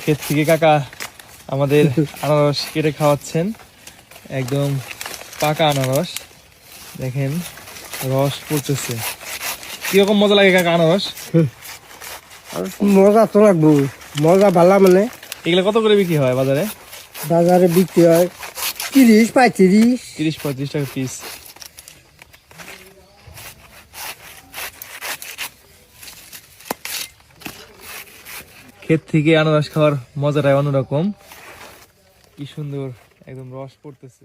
ক্ষেত থেকে কাকা আমাদের আনারস কেটে খাওয়াচ্ছেন, একদম পাকা আনারস। দেখেন রস পড়তেছে, কিরকম মজা লাগে কাকা আনারস? মজা তো লাগবো, মজা ভালো। মানে এগুলো কত করে বিক্রি হয় বাজারে? বাজারে বিক্রি হয় 30-35। 30-35 টাকা পিস। ক্ষেত থেকে আনারস খাওয়ার মজাটাই অন্যরকম। কি সুন্দর একদম রস পড়তেছে।